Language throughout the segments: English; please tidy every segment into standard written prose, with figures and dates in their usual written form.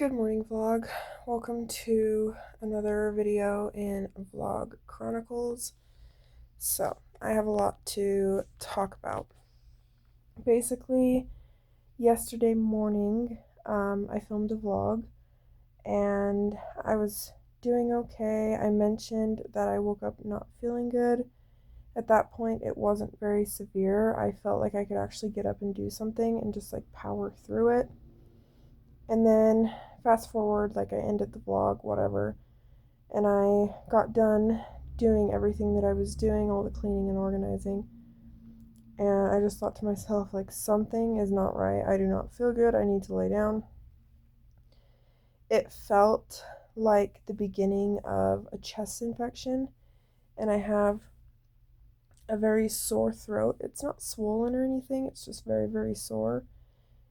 Good morning, vlog. Welcome to another video in Vlog Chronicles. So, I have a lot to talk about. Basically, yesterday morning, I filmed a vlog and I was doing okay. I mentioned that I woke up not feeling good. At that point, it wasn't very severe. I felt like I could actually get up and do something and just like power through it. And then fast forward, like I ended the vlog, whatever, and I got done doing everything that I was doing, all the cleaning and organizing. And I just thought to myself, like, something is not right. I do not feel good. I need to lay down. It felt like the beginning of a chest infection, and I have a very sore throat. It's not swollen or anything, it's just very, very sore.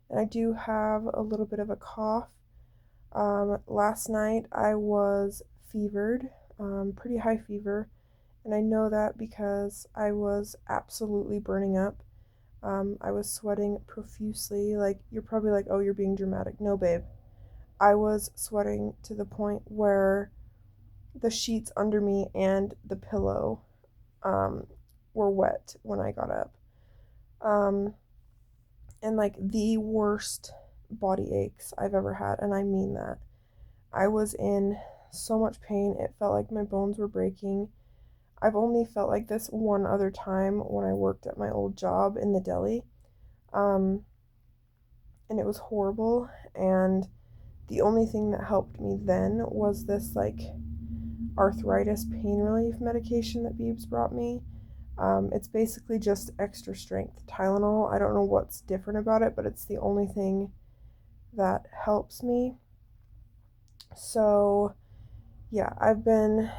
And I do have a little bit of a cough. Last night I was fevered, pretty high fever, and I know that because I was absolutely burning up. I was sweating profusely. Like, you're probably like, oh, you're being dramatic. No, babe. I was sweating to the point where the sheets under me and the pillow um, were wet when I got up. Um, and like the worst body aches I've ever had, and I mean that. I was in so much pain. It felt like my bones were breaking. I've only felt like this one other time when I worked at my old job in the deli. Um, and it was horrible. And the only thing that helped me then was this like arthritis pain relief medication that Beebs brought me. It's basically just extra strength Tylenol. I don't know what's different about it, but it's the only thing that helps me. So, yeah, I've been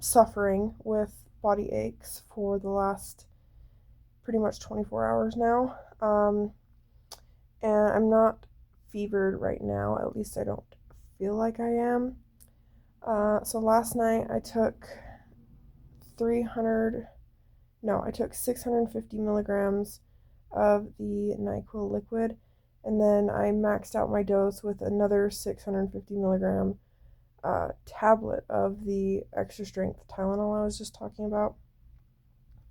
suffering with body aches for the last pretty much 24 hours now. And I'm not fevered right now, at least I don't feel like I am. So last night I took 650 milligrams of the NyQuil liquid, and then I maxed out my dose with another 650 milligram tablet of the extra strength Tylenol I was just talking about.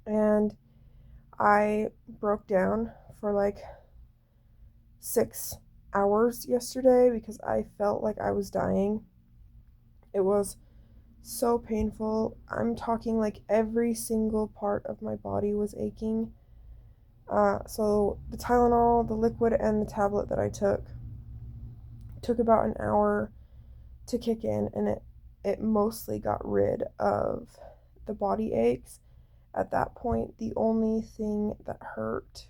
And I broke down for like 6 hours yesterday because I felt like I was dying. It was so painful. I'm talking like every single part of my body was aching. So the Tylenol, the liquid, and the tablet that I took about an hour to kick in, and it mostly got rid of the body aches. At that point, the only thing that hurt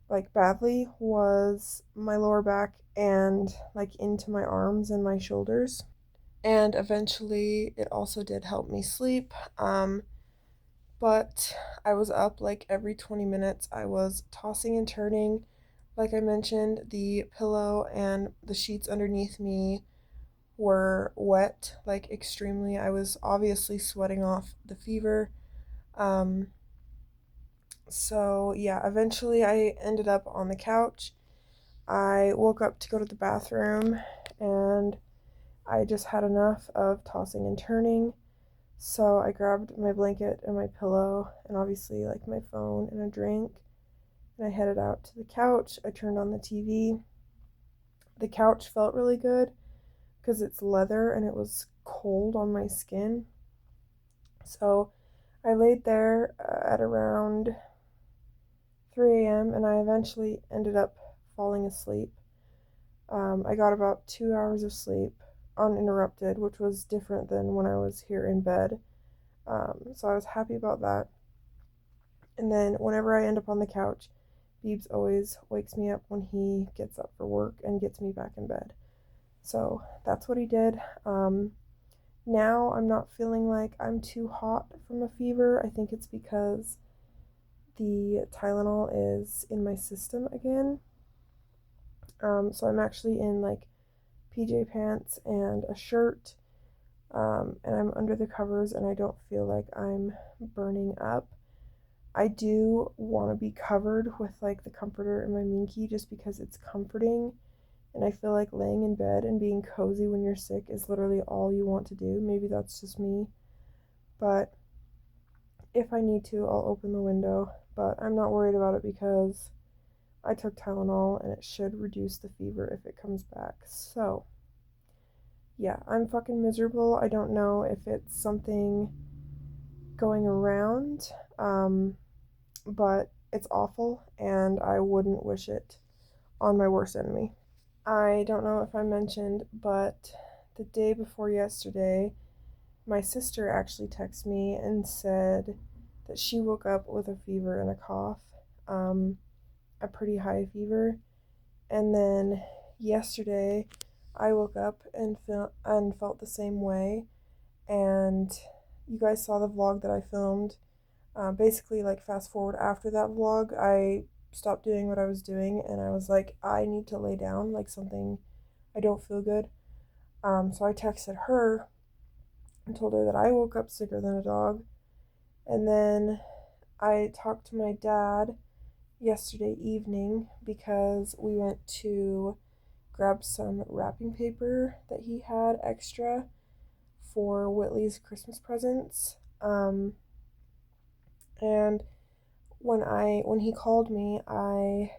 like badly was my lower back and like into my arms and my shoulders. And eventually, it also did help me sleep. But I was up like every 20 minutes. I was tossing and turning. Like I mentioned, the pillow and the sheets underneath me were wet, like extremely. I was obviously sweating off the fever. Um, so, yeah, eventually I ended up on the couch. I woke up to go to the bathroom and I just had enough of tossing and turning. So I grabbed my blanket and my pillow and obviously like my phone and a drink, and I headed out to the couch. I turned on the TV. The couch felt really good because it's leather and it was cold on my skin. So I laid there at around 3 a.m. and I eventually ended up falling asleep. I got about 2 hours of sleep uninterrupted, which was different than when I was here in bed. So I was happy about that. And then whenever I end up on the couch, Beebs always wakes me up when he gets up for work and gets me back in bed. So that's what he did. Now I'm not feeling like I'm too hot from a fever. I think it's because the Tylenol is in my system again. So I'm actually in like PJ pants and a shirt, and I'm under the covers and I don't feel like I'm burning up. I do want to be covered with like the comforter and my minky just because it's comforting And I feel like laying in bed and being cozy when you're sick is literally all you want to do. Maybe that's just me, but if I need to, I'll open the window. But I'm not worried about it because I took Tylenol and it should reduce the fever if it comes back. So, yeah, I'm fucking miserable. I don't know if it's something going around, but it's awful and I wouldn't wish it on my worst enemy. I don't know if I mentioned, but the day before yesterday, my sister actually texted me and said that she woke up with a fever and a cough, a pretty high fever. And then yesterday, I woke up and felt the same way. And you guys saw the vlog that I filmed. Basically, like fast forward after that vlog, I stopped doing what I was doing, and I was like, I need to lay down, like something. I don't feel good. So I texted her and told her that I woke up sicker than a dog. And then I talked to my dad yesterday evening because we went to grab some wrapping paper that he had extra for Whitley's Christmas presents. And when he called me, I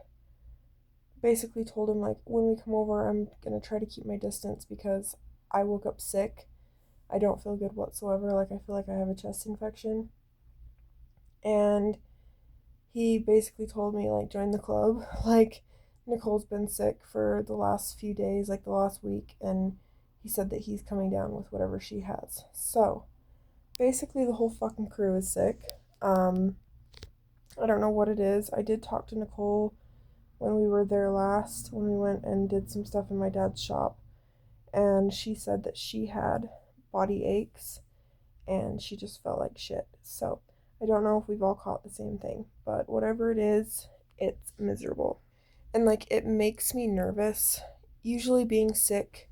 basically told him like when we come over, I'm gonna try to keep my distance because I woke up sick. I don't feel good whatsoever. Like I feel like I have a chest infection. And he basically told me like join the club. Like Nicole's been sick for the last few days, like the last week, and he said that he's coming down with whatever she has. So basically the whole fucking crew is sick. I don't know what it is. I did talk to Nicole when we were there last, when we went and did some stuff in my dad's shop, and she said that she had body aches and she just felt like shit. So I don't know if we've all caught the same thing, but whatever it is, it's miserable. And like it makes me nervous. Usually being sick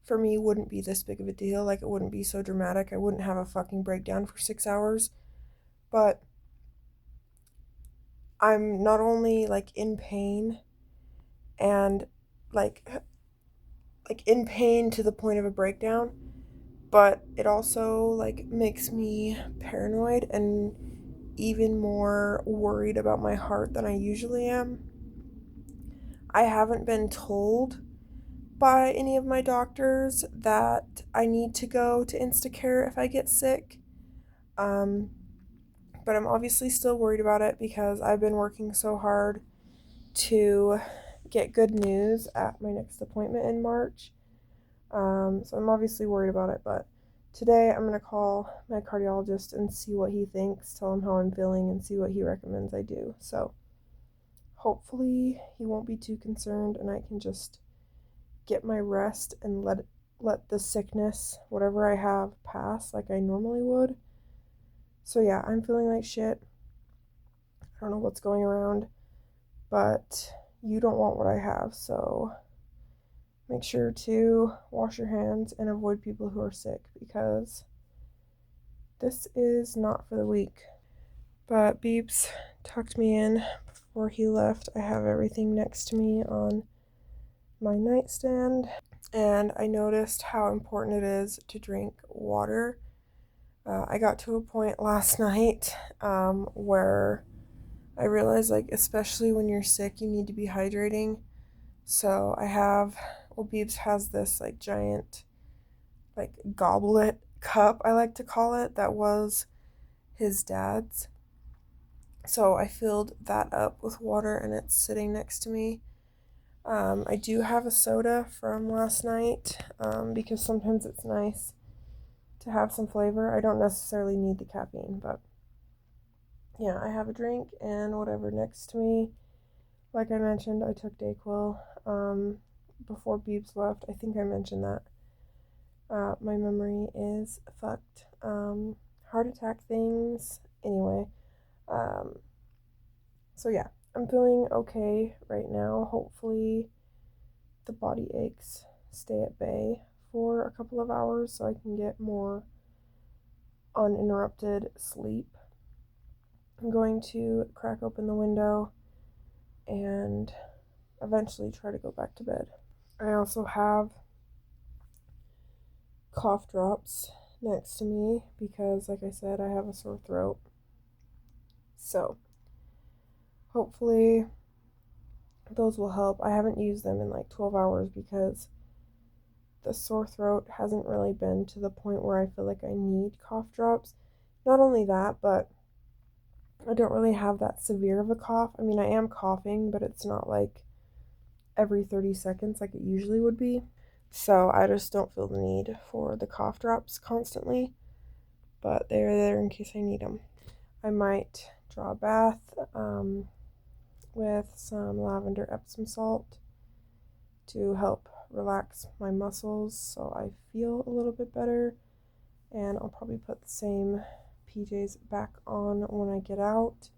for me wouldn't be this big of a deal. Like it wouldn't be so dramatic. I wouldn't have a fucking breakdown for 6 hours. But I'm not only like in pain and like in pain to the point of a breakdown, but it also like makes me paranoid and even more worried about my heart than I usually am. I haven't been told by any of my doctors that I need to go to Instacare if I get sick. Um, but I'm obviously still worried about it because I've been working so hard to get good news at my next appointment in March. So I'm obviously worried about it, but today I'm going to call my cardiologist and see what he thinks, tell him how I'm feeling, and see what he recommends I do. So hopefully he won't be too concerned and I can just get my rest and let the sickness, whatever I have, pass like I normally would. So yeah, I'm feeling like shit. I don't know what's going around, but you don't want what I have, so make sure to wash your hands and avoid people who are sick because this is not for the weak. But Beeps tucked me in before he left. I have everything next to me on my nightstand, and I noticed how important it is to drink water. I got to a point last night where I realized, like, especially when you're sick, you need to be hydrating. So Beebs has this, like, giant, like, goblet cup, I like to call it, that was his dad's. So I filled that up with water and it's sitting next to me. I do have a soda from last night because sometimes it's nice to have some flavor. I don't necessarily need the caffeine, but yeah, I have a drink and whatever next to me. Like I mentioned, I took Dayquil before Beeps left. I think I mentioned that. My memory is fucked. Heart attack things. Anyway, so yeah, I'm feeling okay right now. Hopefully, the body aches stay at bay for a couple of hours so I can get more uninterrupted sleep. I'm going to crack open the window and eventually try to go back to bed. I also have cough drops next to me because, like I said, I have a sore throat. So, hopefully, those will help. I haven't used them in like 12 hours because the sore throat hasn't really been to the point where I feel like I need cough drops. Not only that, but I don't really have that severe of a cough. I mean, I am coughing, but it's not like every 30 seconds like it usually would be. So I just don't feel the need for the cough drops constantly, but they're there in case I need them. I might draw a bath with some lavender Epsom salt to help relax my muscles so I feel a little bit better. And I'll probably put the same PJs back on when I get out.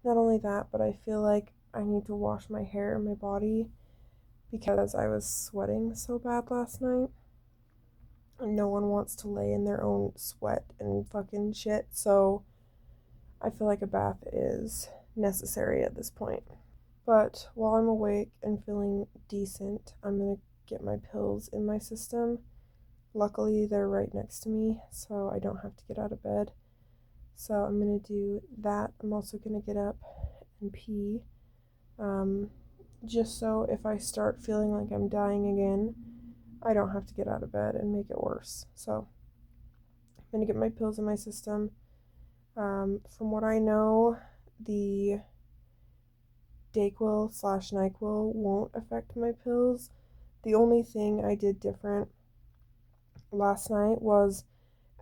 Not only that, but I feel like I need to wash my hair and my body because I was sweating so bad last night. And no one wants to lay in their own sweat and fucking shit, so I feel like a bath is necessary at this point. But while I'm awake and feeling decent, I'm gonna get my pills in my system. Luckily, they're right next to me, so I don't have to get out of bed. So I'm gonna do that. I'm also gonna get up and pee, just so if I start feeling like I'm dying again, I don't have to get out of bed and make it worse. So I'm gonna get my pills in my system. From what I know, the Dayquil slash NyQuil won't affect my pills. The only thing I did different last night was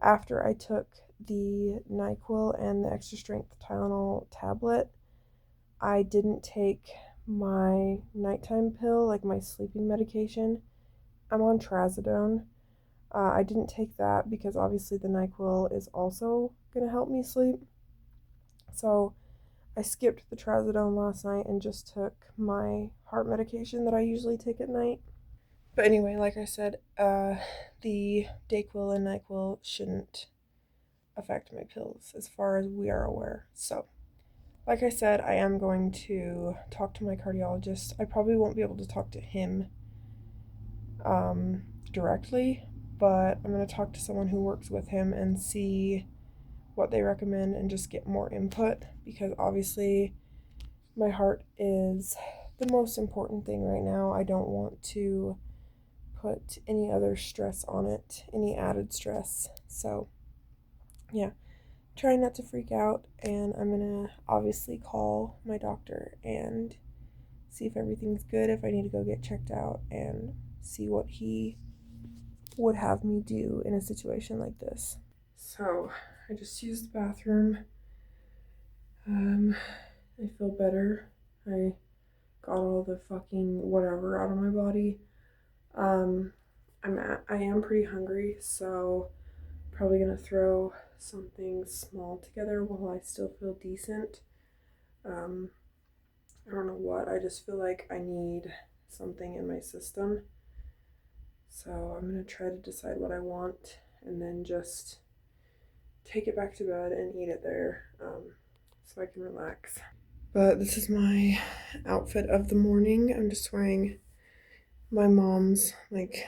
after I took the NyQuil and the extra strength Tylenol tablet, I didn't take my nighttime pill, like my sleeping medication. I'm on trazodone. I didn't take that because obviously the NyQuil is also going to help me sleep. So I skipped the trazodone last night and just took my heart medication that I usually take at night. But anyway, like I said, the Dayquil and NyQuil shouldn't affect my pills as far as we are aware. So, like I said, I am going to talk to my cardiologist. I probably won't be able to talk to him directly, but I'm going to talk to someone who works with him and see what they recommend and just get more input because obviously my heart is the most important thing right now. I don't want to put any other stress on it, any added stress. So, yeah, try not to freak out, and I'm gonna obviously call my doctor and see if everything's good, if I need to go get checked out, and see what he would have me do in a situation like this. So, I just used the bathroom. I feel better. I got all the fucking whatever out of my body. I am pretty hungry, so probably gonna throw something small together while I still feel decent. Um, I don't know what. I just feel like I need something in my system. So I'm gonna try to decide what I want and then just take it back to bed and eat it there, so I can relax. But this is my outfit of the morning. I'm just wearing my mom's like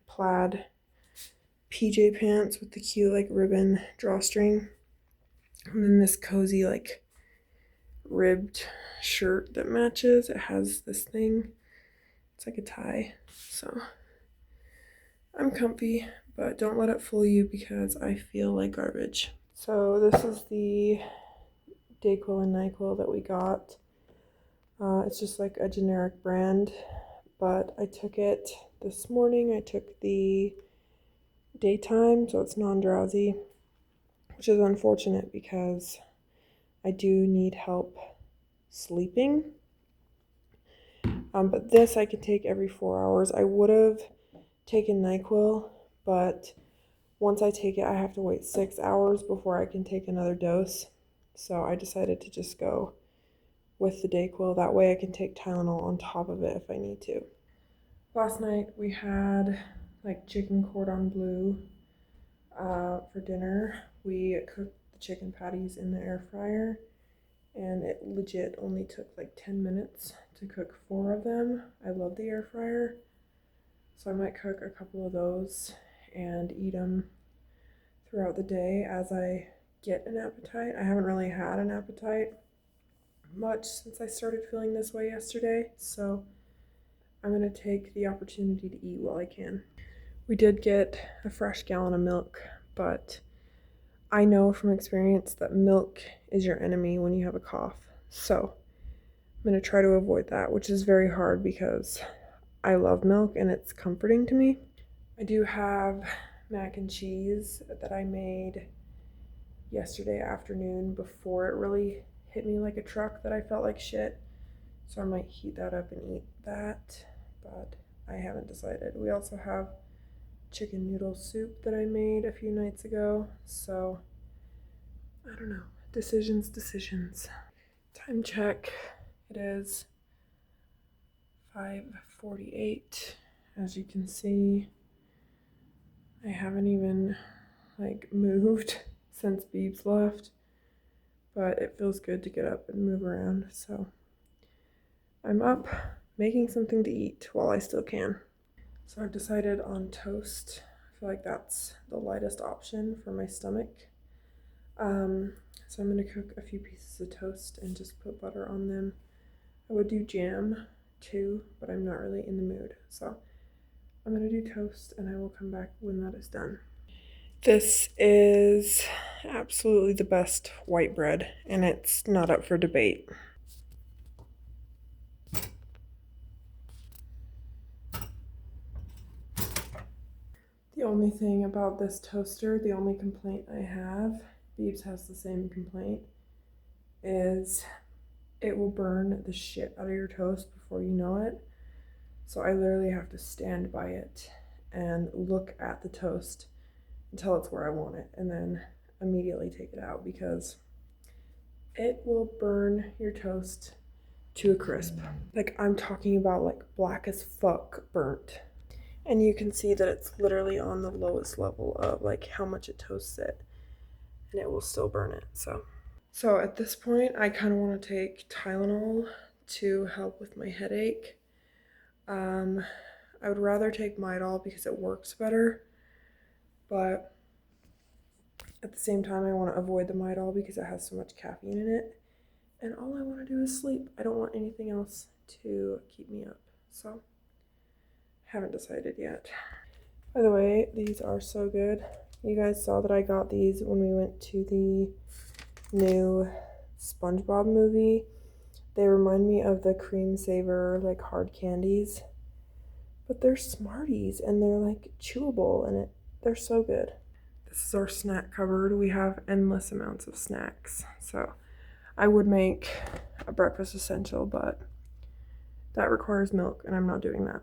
plaid PJ pants with the cute like ribbon drawstring. And then this cozy like ribbed shirt that matches. It has this thing. It's like a tie. So I'm comfy, but don't let it fool you because I feel like garbage. So this is the Dayquil and NyQuil that we got. It's just like a generic brand, but I took it this morning. I took the daytime, so it's non-drowsy, which is unfortunate because I do need help sleeping. But this I can take every 4 hours. I would have taken NyQuil, but once I take it, I have to wait 6 hours before I can take another dose. So I decided to just go with the Dayquil. That way I can take Tylenol on top of it if I need to. Last night we had like chicken cordon bleu for dinner. We cooked the chicken patties in the air fryer, and it legit only took like 10 minutes to cook 4 of them. I love the air fryer. So I might cook a couple of those and eat them throughout the day as I get an appetite. I haven't really had an appetite much since I started feeling this way yesterday, so I'm gonna take the opportunity to eat while I can. We did get a fresh gallon of milk, but I know from experience that milk is your enemy when you have a cough. So I'm gonna try to avoid that, which is very hard because I love milk and it's comforting to me. I do have mac and cheese that I made yesterday afternoon before it really hit me like a truck that I felt like shit. So I might heat that up and eat that, but I haven't decided. We also have chicken noodle soup that I made a few nights ago, so I don't know. Decisions. Time check. It is 5:48. As you can see, I haven't even moved since Beebs left, but it feels good to get up and move around, so I'm up making something to eat while I still can. So I've decided on toast. I feel like that's the lightest option for my stomach. So I'm gonna cook a few pieces of toast and just put butter on them. I would do jam too, but I'm not really in the mood. So I'm gonna do toast and I will come back when that is done. This is absolutely the best white bread and it's not up for debate. The only thing about this toaster, the only complaint I have, Beebs has the same complaint, is it will burn the shit out of your toast before you know it. So I literally have to stand by it and look at the toast until it's where I want it and then immediately take it out because it will burn your toast to a crisp. Like I'm talking about like black as fuck burnt. And you can see that it's literally on the lowest level of like how much it toasts it and it will still burn it. So at this point I kind of want to take Tylenol to help with my headache. I would rather take Midol because it works better, but at the same time I want to avoid the Midol because it has so much caffeine in it and all I want to do is sleep. I don't want anything else to keep me up, so haven't decided yet. By the way, these are so good. You guys saw that I got these when we went to the new SpongeBob movie. They remind me of the Cream Saver like hard candies, but they're Smarties and they're like chewable and they're so good. This is our snack cupboard. We have endless amounts of snacks. So I would make a breakfast essential, but that requires milk and I'm not doing that.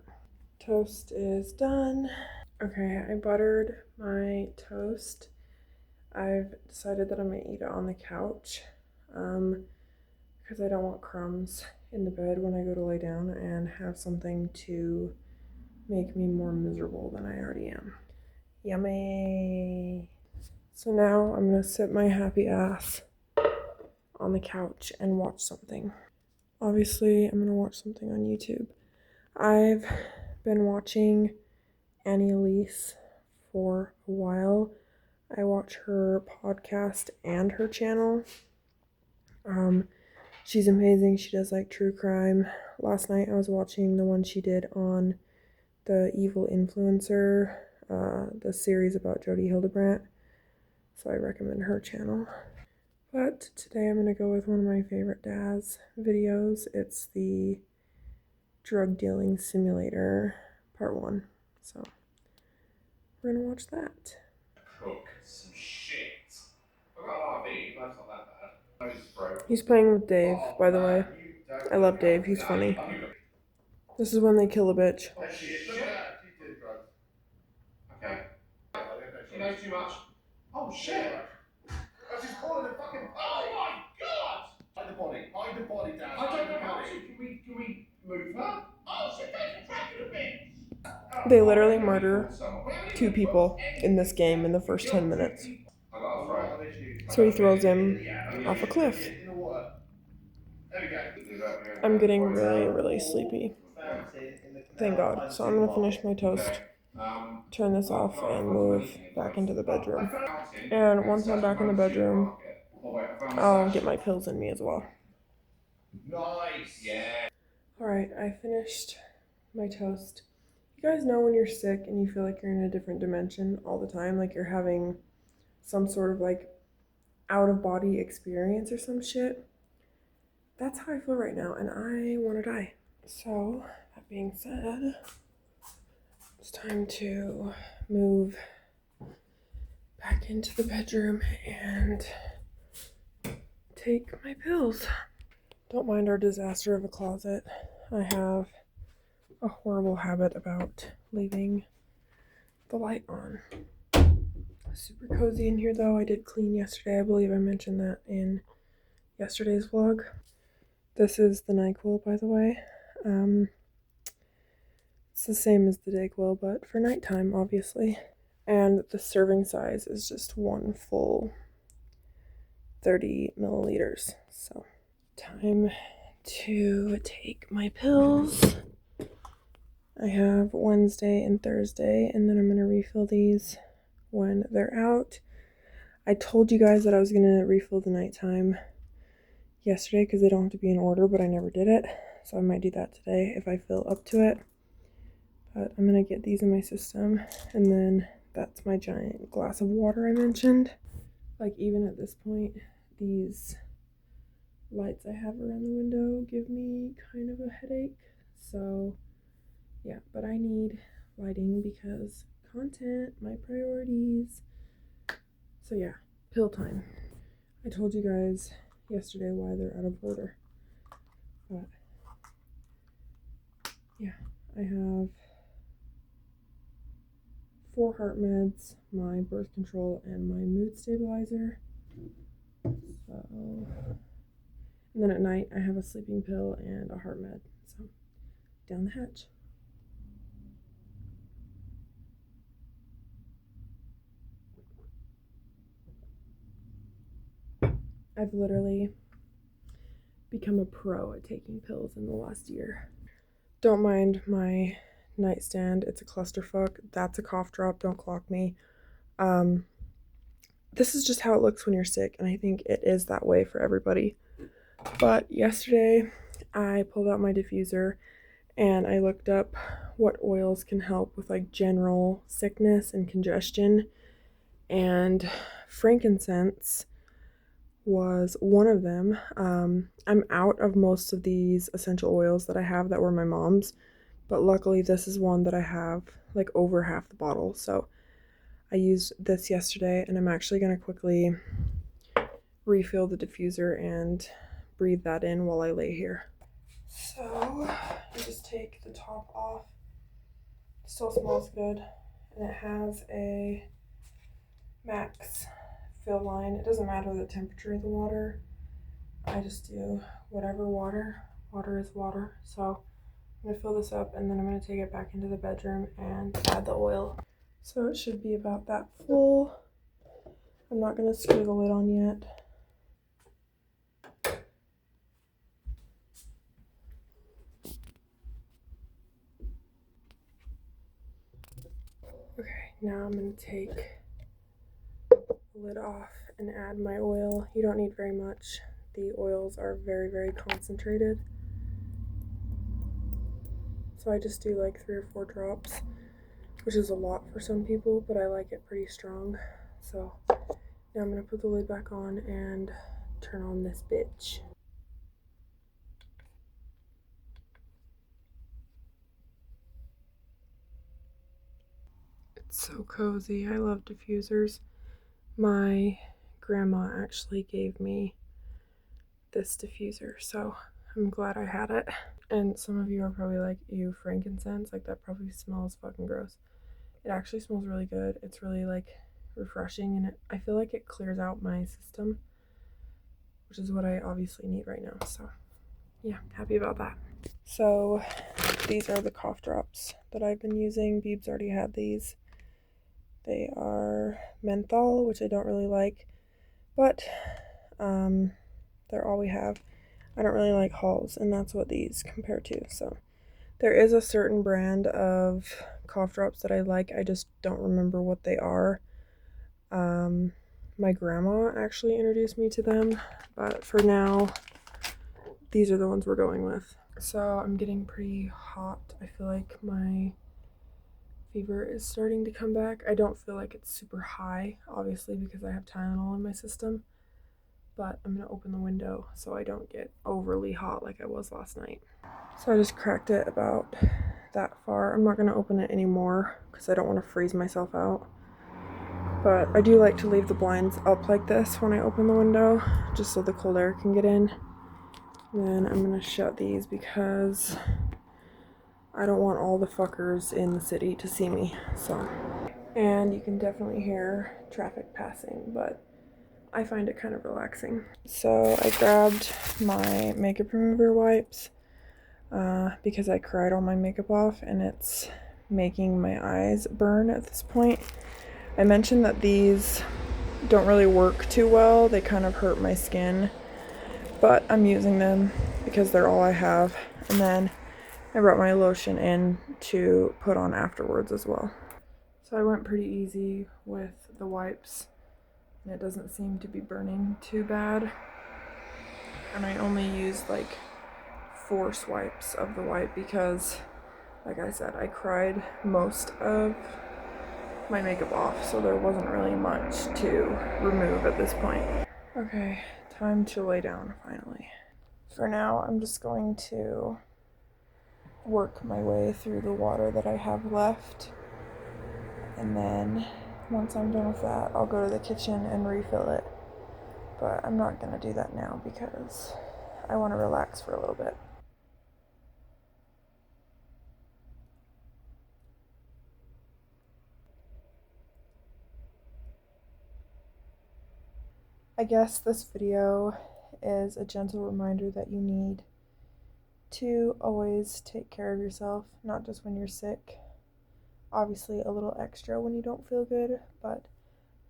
Toast is done. Okay, I buttered my toast. I've decided that I'm gonna eat it on the couch because I don't want crumbs in the bed when I go to lay down and have something to make me more miserable than I already am. Yummy. So now I'm gonna sit my happy ass on the couch and watch something. Obviously, I'm gonna watch something on YouTube. I've been watching Annie Elise for a while. I watch her podcast and her channel. She's amazing. She does like true crime. Last night I was watching the one she did on the evil influencer, the series about Jodi Hildebrandt. So I recommend her channel. But today I'm gonna go with one of my favorite Daz videos. It's the drug dealing simulator part 1. So we're gonna watch that. Cook some shit. I've got a RV, life's not that bad. He's playing with Dave, by the way. I love Dave, he's funny. This is when they kill a bitch. Oh shit, look at that. She did drugs. Okay. You know too much. Oh shit. She's calling the fucking police. Oh my god! Hide the body. Hide the body, Dad. I don't know how to. Can we move her? Oh, she's taking track of the bitch. They literally murder 2 people in this game in the first 10 minutes. I got a throw. So he throws him off a cliff. There we go. I'm getting really, really sleepy. Thank God. So I'm gonna finish my toast, turn this off, and move back into the bedroom. And once I'm back in the bedroom, I'll get my pills in me as well. Nice. Yeah. Alright, I finished my toast. You guys know when you're sick and you feel like you're in a different dimension all the time, like you're having some sort of like out of body experience or some shit? That's how I feel right now, and I want to die. So, that being said, it's time to move back into the bedroom and take my pills. Don't mind our disaster of a closet. I have a horrible habit about leaving the light on. Super cozy in here though. I did clean yesterday. I believe I mentioned that in yesterday's vlog. This is the NyQuil, by the way. It's the same as the DayQuil, but for nighttime, obviously. And the serving size is just one full 30 milliliters. So, time to take my pills. I have Wednesday and Thursday, and then I'm going to refill these when they're out. I told you guys that I was going to refill the nighttime yesterday because they don't have to be in order, but I never did it. So I might do that today if I feel up to it. But I'm going to get these in my system, and then that's my giant glass of water I mentioned. Like, even at this point, these lights I have around the window give me kind of a headache. So, yeah, but I need lighting because content, my priorities. So, yeah, pill time. I told you guys yesterday why they're out of order. But, yeah, I have 4 heart meds, my birth control, and my mood stabilizer. So, and then at night I have a sleeping pill and a heart med. So, down the hatch. I've literally become a pro at taking pills in the last year. Don't mind my nightstand. It's a clusterfuck. That's a cough drop. Don't clock me. This is just how it looks when you're sick, and I think it is that way for everybody. But yesterday, I pulled out my diffuser and I looked up what oils can help with like general sickness and congestion, and frankincense was one of them. I'm out of most of these essential oils that I have that were my mom's, but luckily this is one that I have like over half the bottle. So I used this yesterday, and I'm actually going to quickly refill the diffuser and breathe that in while I lay here. So I just take the top off. It still smells good, and it has a max fill line. It doesn't matter the temperature of the water. I just do whatever water. Water is water. So I'm going to fill this up, and then I'm going to take it back into the bedroom and add the oil. So it should be about that full. I'm not going to screw the lid on yet. Okay, now I'm going to take the lid off and add my oil. You don't need very much. The oils are very, very concentrated. So I just do like 3 or 4 drops, which is a lot for some people, but I like it pretty strong. So now I'm going to put the lid back on and turn on this bitch. It's so cozy. I love diffusers. My grandma actually gave me this diffuser, so I'm glad I had it. And some of you are probably like, ew, frankincense, like that probably smells fucking gross. It actually smells really good. It's really like refreshing, and I feel like it clears out my system, which is what I obviously need right now. So yeah, happy about that. So these are the cough drops that I've been using. Beebs already had these. They are menthol, which I don't really like, but they're all we have. I don't really like Halls, and that's what these compare to. So There is a certain brand of cough drops that I like. I just don't remember what they are. My grandma actually introduced me to them, but for now, these are the ones we're going with. So I'm getting pretty hot. I feel like my fever is starting to come back. I don't feel like it's super high, obviously, because I have Tylenol in my system, but I'm gonna open the window so I don't get overly hot like I was last night. So I just cracked it about that far. I'm not gonna open it anymore because I don't want to freeze myself out. But I do like to leave the blinds up like this when I open the window, just so the cold air can get in. And then I'm gonna shut these because I don't want all the fuckers in the city to see me, so. And you can definitely hear traffic passing, but I find it kind of relaxing. So I grabbed my makeup remover wipes because I cried all my makeup off and it's making my eyes burn at this point. I mentioned that these don't really work too well. They kind of hurt my skin, but I'm using them because they're all I have. And then I brought my lotion in to put on afterwards as well. So I went pretty easy with the wipes and it doesn't seem to be burning too bad. And I only used like 4 swipes of the wipe because, like I said, I cried most of my makeup off, so there wasn't really much to remove at this point. Okay, time to lay down finally. For now, I'm just going to work my way through the water that I have left, and then once I'm done with that, I'll go to the kitchen and refill it. But I'm not gonna do that now because I want to relax for a little bit. I guess this video is a gentle reminder that you need to always take care of yourself, not just when you're sick. Obviously, a little extra when you don't feel good, but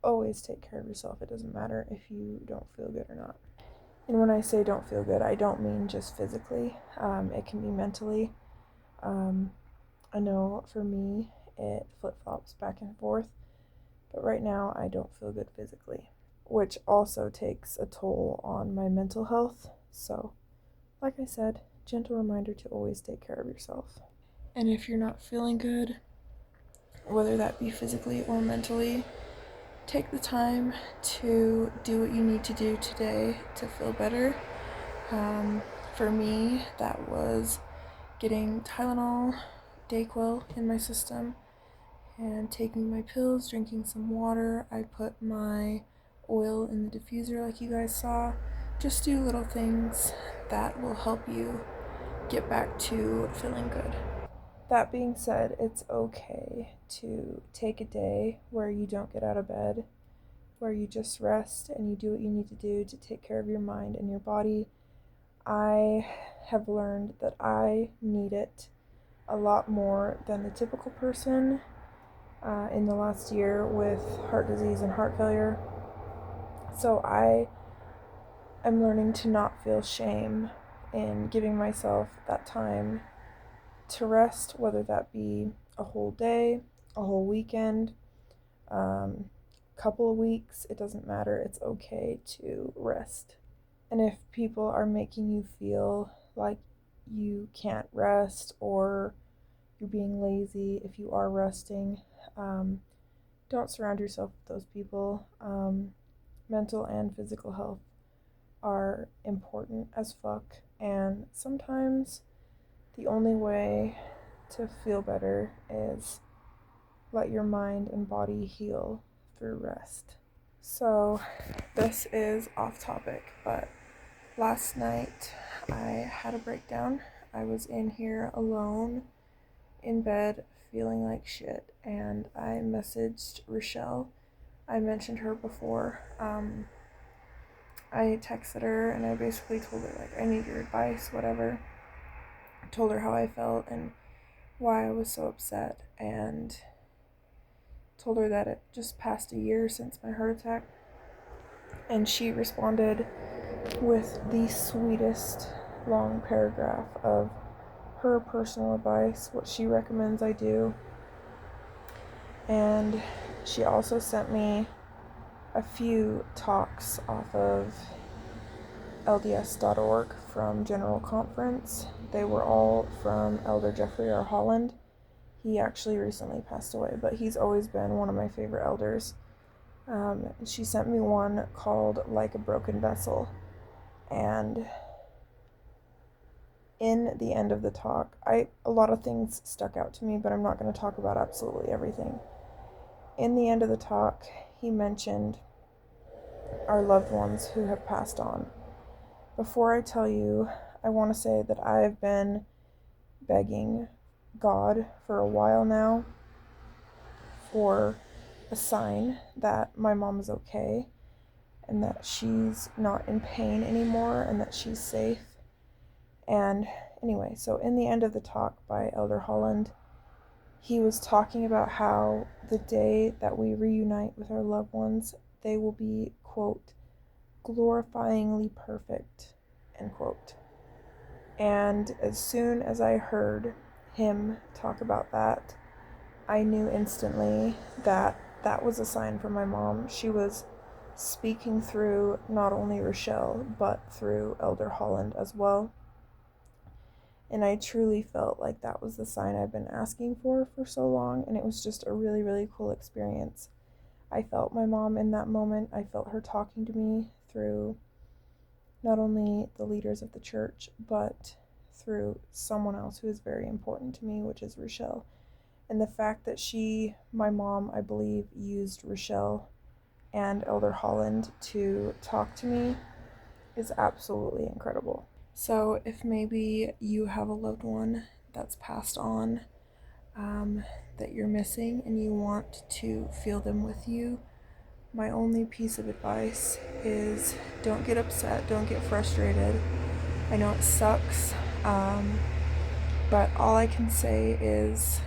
always take care of yourself. It doesn't matter if you don't feel good or not. And when I say don't feel good, I don't mean just physically, it can be mentally. I know for me, it flip flops back and forth, but right now I don't feel good physically, which also takes a toll on my mental health. So, like I said, gentle reminder to always take care of yourself. And if you're not feeling good, whether that be physically or mentally, take the time to do what you need to do today to feel better. For me, that was getting Tylenol, Dayquil in my system, and taking my pills, drinking some water. I put my oil in the diffuser like you guys saw. Just do little things that will help you get back to feeling good. That being said, it's okay to take a day where you don't get out of bed, where you just rest and you do what you need to do to take care of your mind and your body. I have learned that I need it a lot more than the typical person in the last year with heart disease and heart failure. So I am learning to not feel shame in giving myself that time to rest, whether that be a whole day, a whole weekend, couple of weeks, it doesn't matter. It's okay to rest. And if people are making you feel like you can't rest or you're being lazy if you are resting, don't surround yourself with those people. Mental and physical health are important as fuck, and sometimes the only way to feel better is let your mind and body heal through rest. So, this is off topic, but last night I had a breakdown. I was in here alone in bed feeling like shit, and I messaged Rochelle. I mentioned her before. I texted her and I basically told her, like, I need your advice, whatever. I told her how I felt and why I was so upset, and told her that it just passed a year since my heart attack. And she responded with the sweetest long paragraph of her personal advice, what she recommends I do. And she also sent me a few talks off of LDS.org from General Conference. They were all from Elder Jeffrey R. Holland. He actually recently passed away, but he's always been one of my favorite elders. She sent me one called Like a Broken Vessel. And in the end of the talk, a lot of things stuck out to me, but I'm not going to talk about absolutely everything. In the end of the talk, he mentioned our loved ones who have passed on. Before I tell you, I want to say that I've been begging God for a while now for a sign that my mom is okay and that she's not in pain anymore and that she's safe. And anyway, so in the end of the talk by Elder Holland, he was talking about how the day that we reunite with our loved ones, they will be, quote, glorifyingly perfect, end quote. And as soon as I heard him talk about that, I knew instantly that that was a sign from my mom. She was speaking through not only Rochelle, but through Elder Holland as well. And I truly felt like that was the sign I've been asking for so long, and it was just a really, really cool experience. I felt my mom in that moment. I felt her talking to me through not only the leaders of the church, but through someone else who is very important to me, which is Rochelle. And the fact that my mom, I believe, used Rochelle and Elder Holland to talk to me is absolutely incredible. So if maybe you have a loved one that's passed on, that you're missing and you want to feel them with you, my only piece of advice is don't get upset, don't get frustrated. I know it sucks, but all I can say is,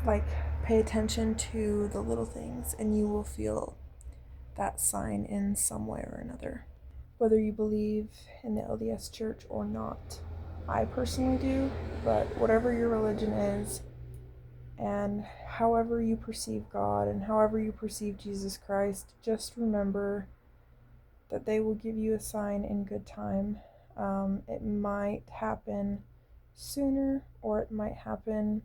like, pay attention to the little things and you will feel that sign in some way or another. Whether you believe in the LDS Church or not, I personally do, but whatever your religion is, and however you perceive God and however you perceive Jesus Christ, just remember that they will give you a sign in good time. It might happen sooner, or it might happen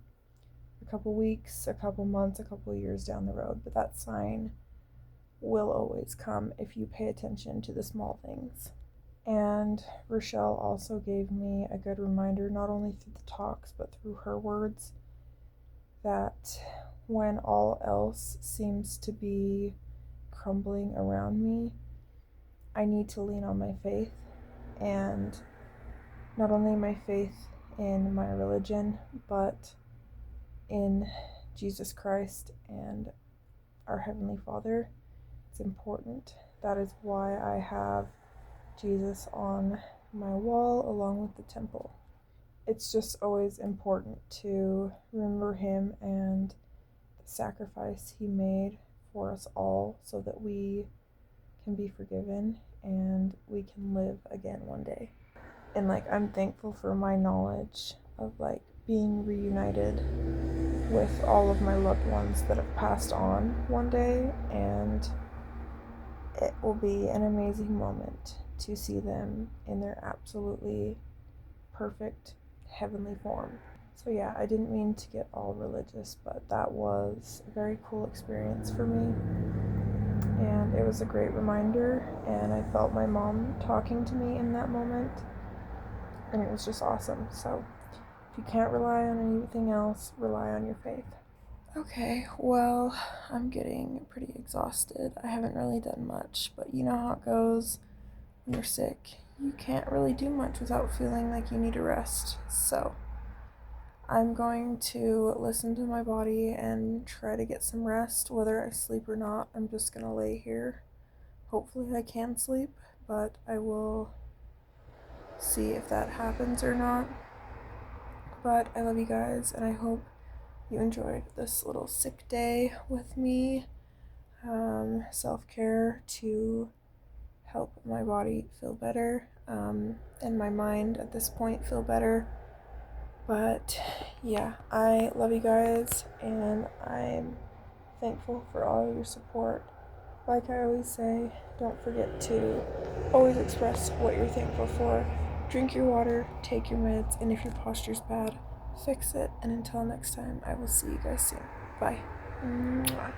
a couple weeks, a couple months, a couple years down the road, but that sign will always come if you pay attention to the small things. And Rochelle also gave me a good reminder, not only through the talks, but through her words, that when all else seems to be crumbling around me, I need to lean on my faith, and not only my faith in my religion, but in Jesus Christ and our Heavenly Father. It's important. That is why I have Jesus on my wall along with the temple. It's just always important to remember him and the sacrifice he made for us all so that we can be forgiven and we can live again one day. And like, I'm thankful for my knowledge of like being reunited with all of my loved ones that have passed on one day, and it will be an amazing moment to see them in their absolutely perfect heavenly form. So yeah, I didn't mean to get all religious, but that was a very cool experience for me. And it was a great reminder, and I felt my mom talking to me in that moment, and it was just awesome. So if you can't rely on anything else, rely on your faith. Okay, well, I'm getting pretty exhausted. I haven't really done much, but you know how it goes when you're sick. You can't really do much without feeling like you need a rest. So I'm going to listen to my body and try to get some rest. Whether I sleep or not, I'm just gonna lay here. Hopefully I can sleep, but I will see if that happens or not. But I love you guys, and I hope you enjoyed this little sick day with me. Self-care to help my body feel better, and my mind at this point feel better. But yeah, I love you guys, and I'm thankful for all your support. Like I always say, don't forget to always express what you're thankful for. Drink your water, take your meds, and if your posture's bad, fix it. And until next time, I will see you guys soon. Bye. Mwah.